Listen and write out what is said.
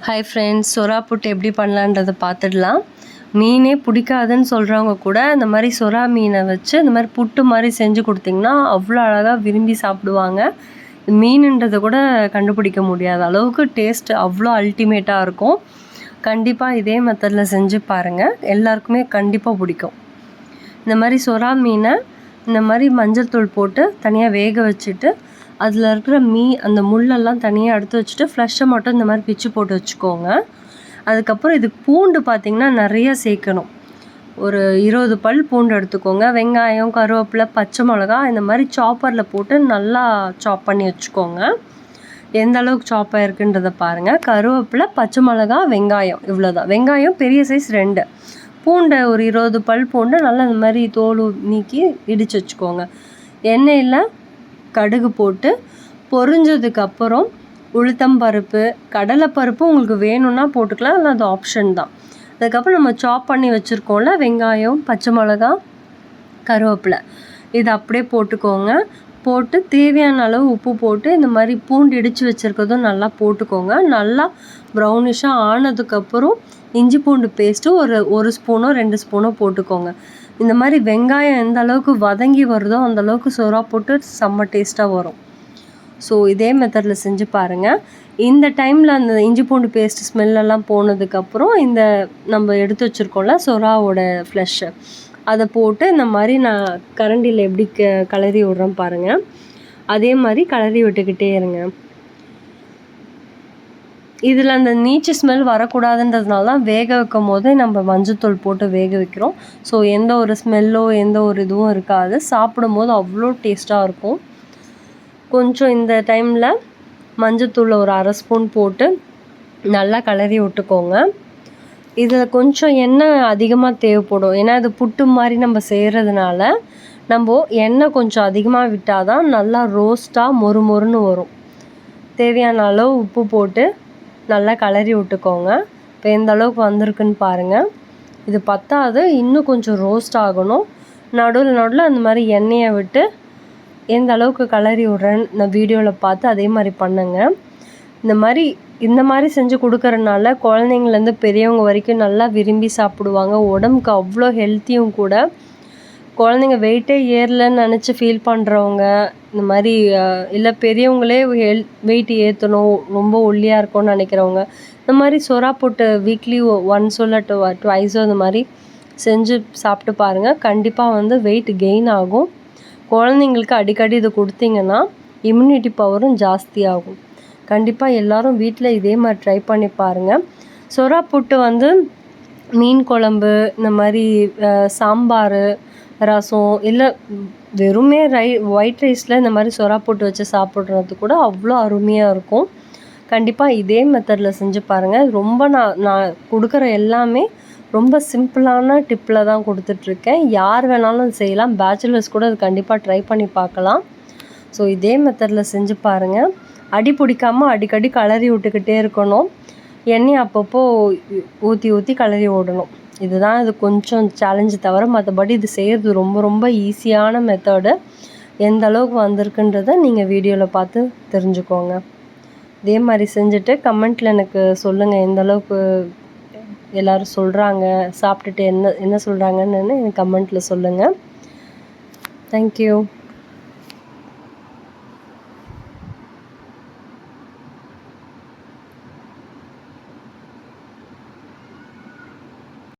Hi friends, சொரா புட்டு எப்படி பண்ணலான்றதை பார்த்துடலாம். மீனே பிடிக்காதுன்னு சொல்கிறவங்க கூட இந்த மாதிரி சொரா மீனை வச்சு இந்த மாதிரி புட்டு மாதிரி செஞ்சு கொடுத்திங்கன்னா அவ்வளோ அழகாக விரும்பி சாப்பிடுவாங்க. மீனுன்றதை கூட கண்டுபிடிக்க முடியாத அளவுக்கு டேஸ்ட் அவ்வளோ அல்டிமேட்டாக இருக்கும். கண்டிப்பாக இதே மெத்தடில் செஞ்சு பாருங்கள், எல்லாருக்குமே கண்டிப்பாக பிடிக்கும். இந்த மாதிரி சொரா மீனை இந்த மாதிரி மஞ்சள் தூள் போட்டு தனியாக வேக வச்சுட்டு அதில் இருக்கிற அந்த முள்ளெல்லாம் தனியாக எடுத்து வச்சுட்டு ஃப்ளஷை மட்டும் இந்த மாதிரி பிச்சு போட்டு வச்சுக்கோங்க. அதுக்கப்புறம் இது பூண்டு பார்த்திங்கன்னா நிறையா சேர்க்கணும். ஒரு 20 பல் பூண்டு எடுத்துக்கோங்க. வெங்காயம், கருவேப்பிலை, பச்சை மிளகா இந்த மாதிரி சாப்பரில் போட்டு நல்லா சாப் பண்ணி வச்சுக்கோங்க. எந்த அளவுக்கு சாப் ஆகிருக்குன்றதை பாருங்கள். கருவேப்பிலை, பச்சை மிளகா, வெங்காயம் இவ்வளோதான். வெங்காயம் பெரிய சைஸ் 2, பூண்டை ஒரு 20 பல் பூண்டை நல்லா இந்த மாதிரி தோல் நீக்கி இடித்து வச்சுக்கோங்க. எண்ணெயில் கடுகு போட்டு பொரிஞ்சதுக்கப்புறம் உளுத்தம்பருப்பு, கடலைப்பருப்பு உங்களுக்கு வேணும்னா போட்டுக்கலாம், இல்லை அது ஆப்ஷன் தான். அதுக்கப்புறம் நம்ம சாப் பண்ணி வச்சுருக்கோம்ல வெங்காயம், பச்சை மிளகா, கருவேப்பிலை இதை அப்படியே போட்டுக்கோங்க. போட்டு தேவையான அளவு உப்பு போட்டு இந்த மாதிரி பூண்டு இடித்து வச்சுருக்கிறதும் நல்லா போட்டுக்கோங்க. நல்லா ப்ரௌனிஷாக ஆனதுக்கப்புறம் இஞ்சி பூண்டு பேஸ்ட்டு ஒரு ஸ்பூனோ 2 ஸ்பூனோ போட்டுக்கோங்க. இந்த மாதிரி வெங்காயம் எந்த அளவுக்கு வதங்கி வருதோ அந்தளவுக்கு சொரா போட்டு செம்ம டேஸ்ட்டாக வரும். ஸோ இதே மெத்தடில் செஞ்சு பாருங்கள். இந்த டைமில் அந்த இஞ்சி பூண்டு பேஸ்ட் ஸ்மெல்லெல்லாம் போனதுக்கப்புறம் இந்த நம்ம எடுத்து வச்சுருக்கோம்ல சொராவோட ஃப்ளஷ்ஷு அதை போட்டு இந்த மாதிரி நான் கரண்டியில் எப்படி கலரி விட்றேன் பாருங்கள். அதே மாதிரி கலரி விட்டுக்கிட்டே இருங்க. இதில் அந்த நீச்சு ஸ்மெல் வரக்கூடாதுன்றதுனால தான் வேக வைக்கும் போதே நம்ம மஞ்சத்தூள் போட்டு வேக வைக்கிறோம். ஸோ எந்த ஒரு ஸ்மெல்லோ எந்த ஒரு இதுவும் இருக்காது. சாப்பிடும்போது அவ்வளோ டேஸ்ட்டாக இருக்கும். கொஞ்சம் இந்த டைமில் மஞ்சத்தூளை ஒரு 1/2 ஸ்பூன் போட்டு நல்லா கிளறி விட்டுக்கோங்க. இதில் கொஞ்சம் எண்ணெய் அதிகமாக தேவைப்படும். ஏன்னா இது புட்டு மாதிரி நம்ம செய்கிறதுனால நம்ம எண்ணெய் கொஞ்சம் அதிகமாக விட்டால் தான் நல்லா ரோஸ்ட்டாக மொறுன்னு வரும். தேவையான அளவு உப்பு போட்டு நல்லா கிளறி விட்டுக்கோங்க. இப்போ எந்த அளவுக்கு வந்திருக்குன்னு பாருங்கள். இது பத்தாது, இன்னும் கொஞ்சம் ரோஸ்ட் ஆகணும். நடுவில் அந்த மாதிரி எண்ணெயை விட்டு எந்த அளவுக்கு கிளறி விட்றேன்னு நான் வீடியோவில் பார்த்து அதே மாதிரி பண்ணுங்கள். இந்த மாதிரி செஞ்சு கொடுக்கறனால குழந்தைங்கள்லேருந்து பெரியவங்க வரைக்கும் நல்லா விரும்பி சாப்பிடுவாங்க. உடம்புக்கு அவ்வளோ ஹெல்த்தியும் கூட. குழந்தைங்க வெயிட்டே ஏறலன்னு நினச்சி ஃபீல் பண்ணுறவங்க, இந்த மாதிரி இல்லை பெரியவங்களே வெயிட் ஏற்றணும், ரொம்ப ஒல்லியாக இருக்கும்னு நினைக்கிறவங்க, இந்த மாதிரி சொரா போட்டு வீக்லி ஒன்ஸோ இல்லை ட்வைஸோ இந்த மாதிரி செஞ்சு சாப்பிட்டு பாருங்கள். கண்டிப்பாக வெயிட் கெயின் ஆகும். குழந்தைங்களுக்கு அடிக்கடி இது கொடுத்தீங்கன்னா இம்யூனிட்டி பவரும் ஜாஸ்தியாகும். கண்டிப்பாக எல்லோரும் வீட்டில் இதே மாதிரி ட்ரை பண்ணி பாருங்கள். சொரா புட்டு மீன் குழம்பு, இந்த மாதிரி சாம்பார், ரசம், இல்லை வெறுமே ஒயிட் ரைஸில் இந்த மாதிரி சொரா போட்டு வச்சு சாப்பிட்றது கூட அவ்வளோ அருமையாக இருக்கும். கண்டிப்பாக இதே மெத்தடில் செஞ்சு பாருங்கள். ரொம்ப நான் கொடுக்குற எல்லாமே ரொம்ப சிம்பிளான டிப்பில் தான் கொடுத்துட்ருக்கேன். யார் வேணாலும் செய்யலாம். பேச்சுலர்ஸ் கூட அது கண்டிப்பாக ட்ரை பண்ணி பார்க்கலாம். ஸோ இதே மெத்தடில் செஞ்சு பாருங்கள். அடி பிடிக்காமல் அடிக்கடி கிளறி விட்டுக்கிட்டே இருக்கணும். எண்ணெய் அப்பப்போ ஊற்றி கிளறி விடணும். இதுதான் இது கொஞ்சம் சேலஞ்சு தவிர மற்றபடி இது செய்கிறது ரொம்ப ரொம்ப ஈஸியான மெத்தடு. எந்த அளவுக்கு வந்திருக்குன்றதை நீங்கள் வீடியோவில் பார்த்து தெரிஞ்சுக்கோங்க. இதே மாதிரி செஞ்சுட்டு கமெண்ட்டில் எனக்கு சொல்லுங்கள், எந்த அளவுக்கு எல்லோரும் சொல்கிறாங்க, சாப்பிட்டுட்டு என்ன சொல்கிறாங்கன்னு எனக்கு கமெண்ட்டில் சொல்லுங்கள். தேங்க்யூ.